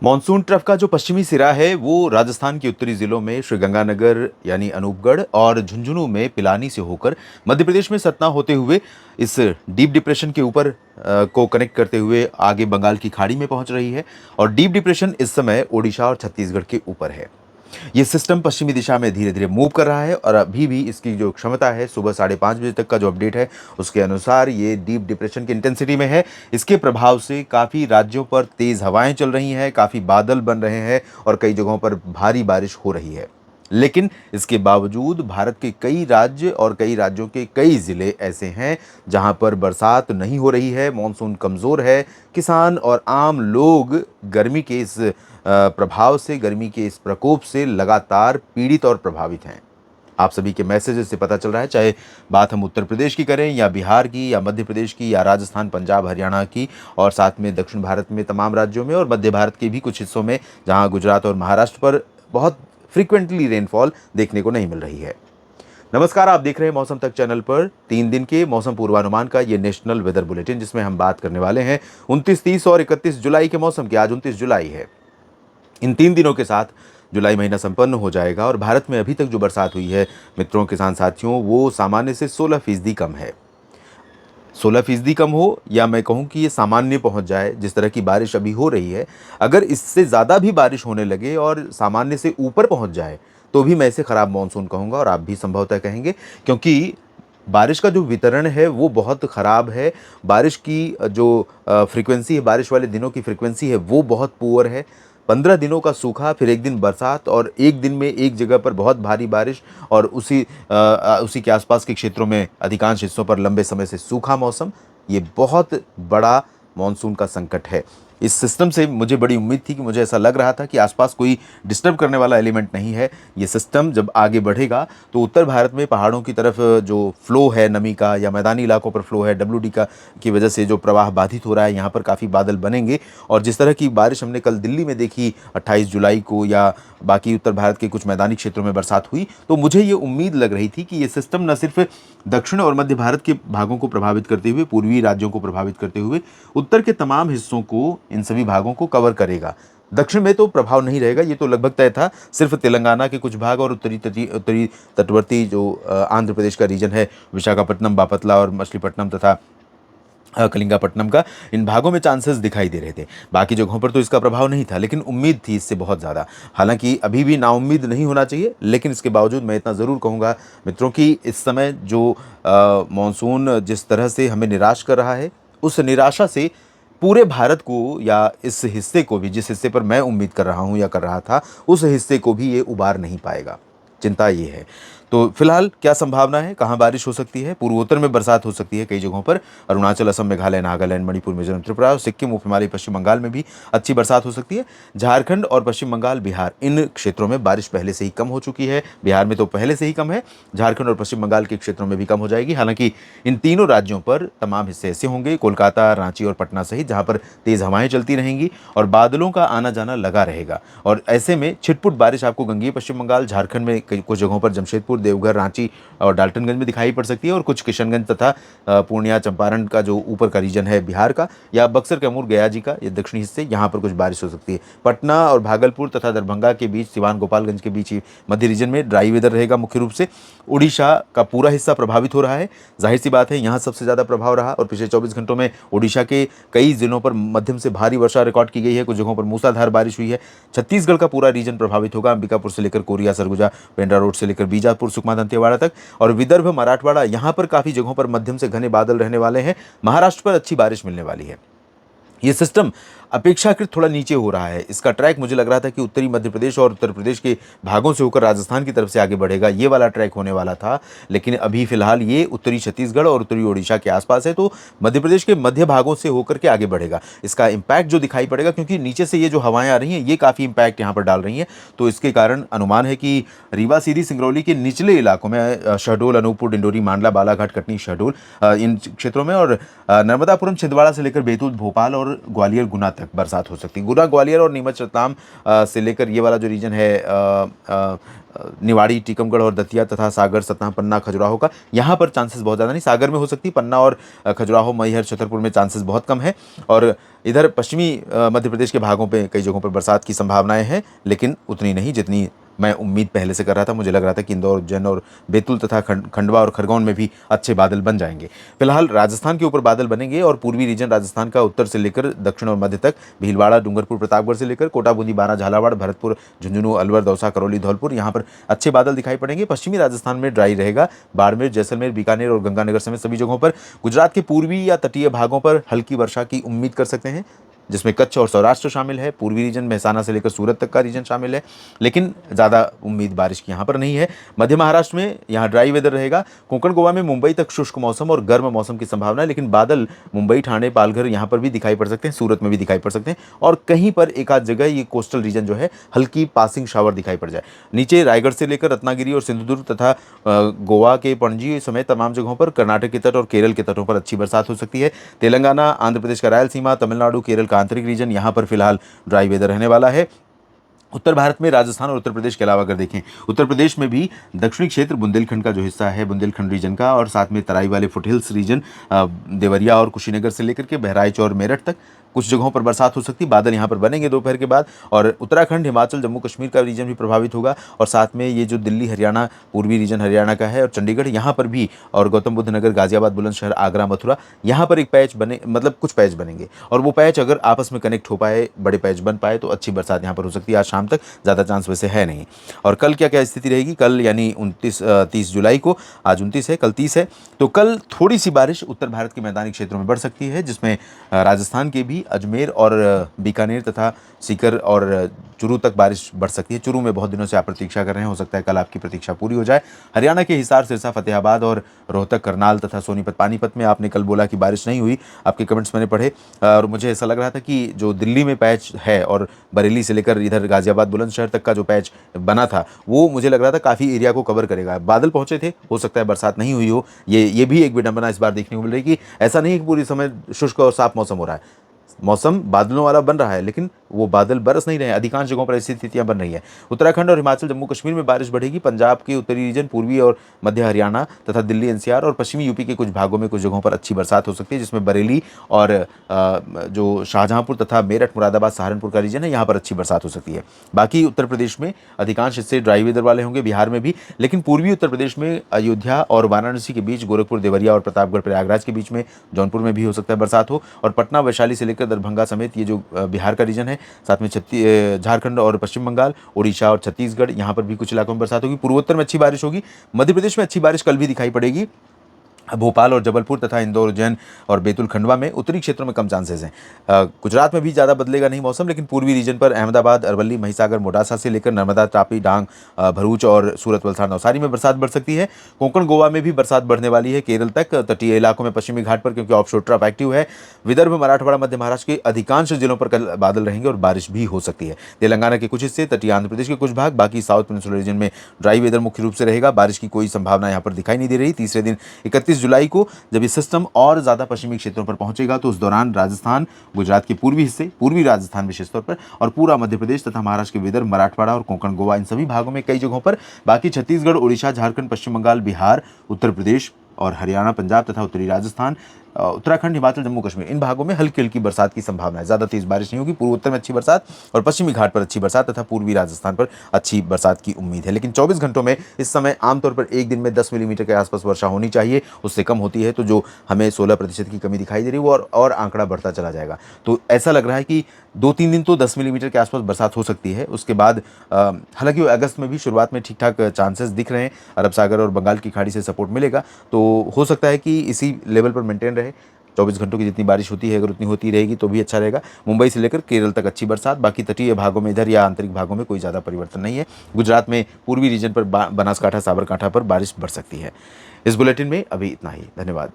Monsoon trough का जो पश्चिमी सिरा है वो राजस्थान के उत्तरी जिलों में श्रीगंगानगर यानी अनूपगढ़ और झुंझुनू में पिलानी से होकर मध्य प्रदेश में सतना होते हुए इस डीप डिप्रेशन के ऊपर को कनेक्ट करते हुए आगे बंगाल की खाड़ी में पहुंच रही है। और डीप डिप्रेशन इस समय ओडिशा और छत्तीसगढ़ के ऊपर है। ये सिस्टम पश्चिमी दिशा में धीरे धीरे मूव कर रहा है और अभी भी इसकी जो क्षमता है सुबह 5:30 बजे तक का जो अपडेट है उसके अनुसार ये डीप डिप्रेशन की इंटेंसिटी में है। इसके प्रभाव से काफ़ी राज्यों पर तेज़ हवाएं चल रही हैं, काफ़ी बादल बन रहे हैं और कई जगहों पर भारी बारिश हो रही है। लेकिन इसके बावजूद भारत के कई राज्य और कई राज्यों के कई ज़िले ऐसे हैं जहां पर बरसात नहीं हो रही है, मॉनसून कमज़ोर है। किसान और आम लोग गर्मी के इस प्रभाव से, गर्मी के इस प्रकोप से लगातार पीड़ित और प्रभावित हैं। आप सभी के मैसेजेस से पता चल रहा है, चाहे बात हम उत्तर प्रदेश की करें या बिहार की या मध्य प्रदेश की या राजस्थान, पंजाब, हरियाणा की, और साथ में दक्षिण भारत में तमाम राज्यों में और मध्य भारत के भी कुछ हिस्सों में जहां गुजरात और महाराष्ट्र पर बहुत फ्रीक्वेंटली रेनफॉल देखने को नहीं मिल रही है। नमस्कार, आप देख रहे हैं मौसम तक चैनल पर 3 दिन के मौसम पूर्वानुमान का ये नेशनल वेदर बुलेटिन, जिसमें हम बात करने वाले हैं 29, 30 और 31 जुलाई के मौसम की। आज 29 जुलाई है। इन 3 दिनों के साथ जुलाई महीना संपन्न हो जाएगा और भारत में अभी तक जो बरसात हुई है मित्रों, किसान साथियों, वो सामान्य से 16% कम है। 16% कम हो या मैं कहूँ कि ये सामान्य पहुँच जाए, जिस तरह की बारिश अभी हो रही है, अगर इससे ज़्यादा भी बारिश होने लगे और सामान्य से ऊपर पहुँच जाए तो भी मैं इसे ख़राब मानसून कहूँगा और आप भी संभवतः कहेंगे, क्योंकि बारिश का जो वितरण है वो बहुत ख़राब है। बारिश की जो फ्रीक्वेंसी है, बारिश वाले दिनों की फ्रीक्वेंसी है वो बहुत पुअर है। 15 दिनों का सूखा, फिर एक दिन बरसात और एक दिन में एक जगह पर बहुत भारी बारिश और उसी के आसपास के क्षेत्रों में अधिकांश हिस्सों पर लंबे समय से सूखा मौसम, ये बहुत बड़ा मानसून का संकट है। इस सिस्टम से मुझे बड़ी उम्मीद थी कि मुझे ऐसा लग रहा था कि आसपास कोई डिस्टर्ब करने वाला एलिमेंट नहीं है। ये सिस्टम जब आगे बढ़ेगा तो उत्तर भारत में पहाड़ों की तरफ जो फ्लो है नमी का, या मैदानी इलाकों पर फ्लो है डब्ल्यूडी का की वजह से जो प्रवाह बाधित हो रहा है, यहाँ पर काफ़ी बादल बनेंगे। और जिस तरह की बारिश हमने कल दिल्ली में देखी 28 जुलाई को, या बाकी उत्तर भारत के कुछ मैदानी क्षेत्रों में बरसात हुई, तो मुझे ये उम्मीद लग रही थी कि ये सिस्टम न सिर्फ दक्षिण और मध्य भारत के भागों को प्रभावित करते हुए, पूर्वी राज्यों को प्रभावित करते हुए उत्तर के तमाम हिस्सों को, इन सभी भागों को कवर करेगा। दक्षिण में तो प्रभाव नहीं रहेगा, ये तो लगभग तय था। सिर्फ तेलंगाना के कुछ भाग और उत्तरी तटवर्ती जो आंध्र प्रदेश का रीजन है, विशाखापट्टनम, बापतला और मछलीपट्टनम तथा कलिंगापट्टनम का, इन भागों में चांसेस दिखाई दे रहे थे। बाकी जगहों पर तो इसका प्रभाव नहीं था, लेकिन उम्मीद थी इससे बहुत ज़्यादा। हालांकि अभी भी नाउम्मीद नहीं होना चाहिए, लेकिन इसके बावजूद मैं इतना ज़रूर कहूँगा मित्रों कि इस समय जो मानसून जिस तरह से हमें निराश कर रहा है, उस निराशा से पूरे भारत को, या इस हिस्से को भी, जिस हिस्से पर मैं उम्मीद कर रहा हूँ या कर रहा था, उस हिस्से को भी ये उबार नहीं पाएगा। चिंता ये है। तो फिलहाल क्या संभावना है, कहाँ बारिश हो सकती है? पूर्वोत्तर में बरसात हो सकती है कई जगहों पर। अरुणाचल, असम, मेघालय, नागालैंड, मणिपुर, मिजोरम, त्रिपुरा और सिक्किम, उप हिमालय, पश्चिम बंगाल में भी अच्छी बरसात हो सकती है। झारखंड और पश्चिम बंगाल, बिहार, इन क्षेत्रों में बारिश पहले से ही कम हो चुकी है। बिहार में तो पहले से ही कम है, झारखंड और पश्चिम बंगाल के क्षेत्रों में भी कम हो जाएगी। हालांकि इन तीनों राज्यों पर तमाम हिस्से ऐसे होंगे, कोलकाता, रांची और पटना सहित, जहाँ पर तेज़ हवाएं चलती रहेंगी और बादलों का आना जाना लगा रहेगा। और ऐसे में छिटपुट बारिश आपको गंगेय पश्चिम बंगाल, झारखंड में कुछ जगहों पर जमशेदपुर, देवघर, रांची और डाल्टनगंज में दिखाई पड़ सकती है, और कुछ किशनगंज तथा पूर्णिया, चंपारण का जो ऊपर का रीजन है बिहार का, या बक्सर, कैमूर, गया जी का ये दक्षिणी हिस्से, यहाँ पर कुछ बारिश हो सकती है। पटना और भागलपुर तथा दरभंगा के बीच, सिवान, गोपालगंज के बीच मध्य रीजन में ड्राई वेदर रहेगा मुख्य रूप से। उड़ीसा का पूरा हिस्सा प्रभावित हो रहा है, जाहिर सी बात है यहाँ सबसे ज़्यादा प्रभाव रहा, और पिछले 24 घंटों में उड़ीसा के कई जिलों पर मध्यम से भारी वर्षा रिकॉर्ड की गई है, कुछ जगहों पर मूसलाधार बारिश हुई है। छत्तीसगढ़ का पूरा रीजन प्रभावित होगा, अंबिकापुर से लेकर कोरिया, सरगुजा, पेंड्रा रोड से लेकर बीजापुर, सुकमा, दंतेवाड़ा तक, और विदर्भ, मराठवाड़ा, यहाँ पर काफ़ी जगहों पर मध्यम से घने बादल रहने वाले हैं। महाराष्ट्र पर अच्छी बारिश मिलने वाली है। ये सिस्टम अपेक्षाकृत थोड़ा नीचे हो रहा है। इसका ट्रैक मुझे लग रहा था कि उत्तरी मध्य प्रदेश और उत्तर प्रदेश के भागों से होकर राजस्थान की तरफ से आगे बढ़ेगा, ये वाला ट्रैक होने वाला था, लेकिन अभी फिलहाल ये उत्तरी छत्तीसगढ़ और उत्तरी ओडिशा के आसपास है, तो मध्य प्रदेश के मध्य भागों से होकर के आगे बढ़ेगा। इसका इम्पैक्ट जो दिखाई पड़ेगा, क्योंकि नीचे से ये जो हवाएं आ रही हैं ये काफ़ी इम्पैक्ट यहाँ पर डाल रही हैं, तो इसके कारण अनुमान है कि रीवा, सीधी, सिंगरौली के निचले इलाकों में, शहडोल, अनूपपुर, डिंडोरी, मांडला, बालाघाट, कटनी, शहडोल, इन क्षेत्रों में, और नर्मदापुरम, छिंदवाड़ा से लेकर बैतूल, भोपाल और ग्वालियर, गुना तक बरसात हो सकती है। गुना, ग्वालियर और नीमच, रतलाम से लेकर ये वाला जो रीजन है निवाड़ी, टीकमगढ़ और दतिया तथा सागर, सतना, पन्ना, खजुराहो का, यहाँ पर चांसेस बहुत ज़्यादा नहीं। सागर में हो सकती है, पन्ना और खजुराहो, मैहर, छतरपुर में चांसेस बहुत कम है। और इधर पश्चिमी मध्य प्रदेश के भागों पे कई जगहों पर बरसात की संभावनाएं हैं, लेकिन उतनी नहीं जितनी मैं उम्मीद पहले से कर रहा था। मुझे लग रहा था कि इंदौर, उज्जैन और बैतूल तथा खंडवा और खरगोन में भी अच्छे बादल बन जाएंगे। फिलहाल राजस्थान के ऊपर बादल बनेंगे और पूर्वी रीजन राजस्थान का उत्तर से लेकर दक्षिण और मध्य तक, भीलवाड़ा, डूंगरपुर, प्रतापगढ़ से लेकर कोटा, बूंदी, बारां, झालावाड़, भरतपुर, झुंझुनू, अलवर, दौसा, करौली, धौलपुर, यहाँ पर अच्छे बादल दिखाई पड़ेंगे। पश्चिमी राजस्थान में ड्राई रहेगा। बाड़मेर, जैसलमेर, बीकानेर और गंगानगर समेत सभी जगहों पर, गुजरात के पूर्वी या तटीय भागों पर हल्की वर्षा की उम्मीद कर सकते हैं, जिसमें कच्छ और सौराष्ट्र शामिल है। पूर्वी रीजन मेहसाना से लेकर सूरत तक का रीजन शामिल है, लेकिन ज़्यादा उम्मीद बारिश की यहाँ पर नहीं है। मध्य महाराष्ट्र में यहाँ ड्राई वेदर रहेगा। कोंकण, गोवा में मुंबई तक शुष्क मौसम और गर्म मौसम की संभावना है, लेकिन बादल मुंबई, ठाणे, पालघर यहाँ पर भी दिखाई पड़ सकते हैं, सूरत में भी दिखाई पड़ सकते हैं और कहीं पर एक आध जगह ये कोस्टल रीजन जो है हल्की पासिंग शावर दिखाई पड़ जाए। नीचे रायगढ़ से लेकर रत्नागिरी और सिंधुदुर्ग तथा गोवा के पणजी समेत तमाम जगहों पर, कर्नाटक के तट और केरल के तटों पर अच्छी बरसात हो सकती है। तेलंगाना, आंध्र प्रदेश का रायलसीमा, तमिलनाडु, केरल का आंतरिक रीजन, यहाँ पर फिलहाल ड्राई वेदर रहने वाला है। उत्तर भारत में राजस्थान और उत्तर प्रदेश के अलावा अगर देखें, उत्तर प्रदेश में भी दक्षिणी क्षेत्र, बुंदेलखंड का जो हिस्सा है, बुंदेलखंड रीजन का, और साथ में तराई वाले फुटहिल्स रीजन, देवरिया और कुशीनगर से लेकर के बहराइच और मेरठ तक कुछ जगहों पर बरसात हो सकती है। बादल यहाँ पर बनेंगे दोपहर के बाद। और उत्तराखंड, हिमाचल, जम्मू कश्मीर का रीजन भी प्रभावित होगा, और साथ में ये जो दिल्ली, हरियाणा, पूर्वी रीजन हरियाणा का है, और चंडीगढ़ यहाँ पर भी, और गौतम बुद्ध नगर, गाजियाबाद, बुलंदशहर, आगरा, मथुरा, यहाँ पर एक पैच बने, मतलब कुछ पैच बनेंगे, और वो पैच अगर आपस में कनेक्ट हो पाए, बड़े पैच बन पाए, तो अच्छी बरसात यहाँ पर हो सकती है। आज शाम तक ज़्यादा चांस वैसे है नहीं। और कल क्या क्या स्थिति रहेगी? कल यानी 30 जुलाई को, आज 29 है, कल 30 है, तो कल थोड़ी सी बारिश उत्तर भारत के मैदानी क्षेत्रों में बढ़ सकती है, जिसमें राजस्थान के भी अजमेर और बीकानेर तथा सीकर और चुरू तक बारिश बढ़ सकती है। चुरू में बहुत दिनों से आप प्रतीक्षा कर रहे हैं, हो सकता है कल आपकी प्रतीक्षा पूरी हो जाए। हरियाणा के हिसार, सिरसा, फतेहाबाद और रोहतक, करनाल तथा सोनीपत, पानीपत में आपने कल बोला कि बारिश नहीं हुई, आपके कमेंट्स मैंने पढ़े, और मुझे ऐसा लग रहा था कि जो दिल्ली में पैच है और बरेली से लेकर इधर गाजियाबाद, बुलंदशहर तक का जो पैच बना था, वो मुझे लग रहा था काफ़ी एरिया को कवर करेगा। बादल पहुंचे थे, हो सकता है बरसात नहीं हुई हो। ये भी एक विडंबना इस बार देखने को मिल रही कि ऐसा नहीं है कि पूरी समय शुष्क और साफ मौसम हो रहा है। मौसम बादलों वाला बन रहा है, लेकिन वो बादल बरस नहीं रहे हैं। अधिकांश जगहों पर ऐसी स्थितियां बन रही हैं। उत्तराखंड और हिमाचल, जम्मू कश्मीर में बारिश बढ़ेगी। पंजाब के उत्तरी रीजन, पूर्वी और मध्य हरियाणा तथा दिल्ली एनसीआर और पश्चिमी यूपी के कुछ भागों में कुछ जगहों पर अच्छी बरसात हो सकती है, जिसमें बरेली और जो शाहजहांपुर तथा मेरठ, मुरादाबाद, सहारनपुर का रीजन है, यहाँ पर अच्छी बरसात हो सकती है। बाकी उत्तर प्रदेश में अधिकांश हिस्से ड्राई वेदर वाले होंगे, बिहार में भी, लेकिन पूर्वी उत्तर प्रदेश में अयोध्या और वाराणसी के बीच, गोरखपुर, देवरिया और प्रतापगढ़, प्रयागराज के बीच में, जौनपुर में भी हो सकता है बरसात हो, और पटना, वैशाली से लेकर दरभंगा समेत ये जो बिहार का रीजन है, साथ में झारखंड और पश्चिम बंगाल, उड़ीसा और छत्तीसगढ़, यहाँ पर भी कुछ इलाकों में बरसात होगी। पूर्वोत्तर में अच्छी बारिश होगी। मध्य प्रदेश में अच्छी बारिश कल भी दिखाई पड़ेगी। भोपाल और जबलपुर तथा इंदौर, उज्जैन और बैतूल, खंडवा में उत्तरी क्षेत्रों में कम चांसेस हैं। गुजरात में भी ज़्यादा बदलेगा नहीं मौसम, लेकिन पूर्वी रीजन पर अहमदाबाद, अरवली, महिसागर, मोडासा से लेकर नर्मदा, तापी, डांग, भरूच और सूरत, वलसाड़, नवसारी में बरसात बढ़ सकती है। कोंकण, गोवा में भी बरसात बढ़ने वाली है, केरल तक, तटीय इलाकों में पश्चिमी घाट पर, क्योंकि ऑफशोर ट्रफ एक्टिव है। विदर्भ, मराठवाड़ा, मध्य महाराष्ट्र के अधिकांश जिलों पर कल बादल रहेंगे और बारिश भी हो सकती है। तेलंगाना के कुछ हिस्से, तटीय आंध्र प्रदेश के कुछ भाग, बाकी साउथ पेनिनसुलर रीजन में ड्राई वेदर मुख्य रूप से रहेगा। बारिश की कोई संभावना यहाँ पर दिखाई नहीं दे रही। तीसरे दिन 31 जुलाई को जब ये सिस्टम और ज़्यादा पश्चिमी क्षेत्रों पर पहुंचेगा, तो उस दौरान राजस्थान, गुजरात के पूर्वी हिस्से, पूर्वी राजस्थान विशेष तौर पर, और पूरा मध्य प्रदेश तथा महाराष्ट्र के विदर्भ, मराठवाड़ा और कोंकण, गोवा, इन सभी भागों में कई जगहों पर, बाकी छत्तीसगढ़, उड़ीसा, झारखंड, पश्चिम बंगाल, बिहार, उत्तर प्रदेश और हरियाणा, पंजाब तथा उत्तरी राजस्थान, उत्तराखंड, हिमाचल, जम्मू कश्मीर, इन भागों में हल्की हल्की बरसात की संभावना है। ज़्यादा तेज बारिश नहीं होगी। पूर्वोत्तर में अच्छी बरसात और पश्चिमी घाट पर अच्छी बरसात तथा पूर्वी राजस्थान पर अच्छी बरसात की उम्मीद है। लेकिन 24 घंटों में इस समय आमतौर पर एक दिन में 10 मिलीमीटर के आसपास वर्षा होनी चाहिए। उससे कम होती है तो जो हमें 16% की कमी दिखाई दे रही है, वो और आंकड़ा बढ़ता चला जाएगा। तो ऐसा लग रहा है कि 2-3 दिन तो 10 मिलीमीटर के आसपास बरसात हो सकती है। उसके बाद हालांकि अगस्त में भी शुरुआत में ठीक ठाक चांसेस दिख रहे हैं। अरब सागर और बंगाल की खाड़ी से सपोर्ट मिलेगा, तो हो सकता है कि इसी लेवल पर मेंटेन रहे। 24 घंटों की जितनी बारिश होती है, अगर उतनी होती रहेगी तो भी अच्छा रहेगा। मुंबई से लेकर केरल तक अच्छी बरसात, बाकी तटीय भागों में इधर या आंतरिक भागों में कोई ज़्यादा परिवर्तन नहीं है। गुजरात में पूर्वी रीजन पर बनासकांठा, साबरकांठा पर बारिश बढ़ सकती है। इस बुलेटिन में अभी इतना ही। धन्यवाद।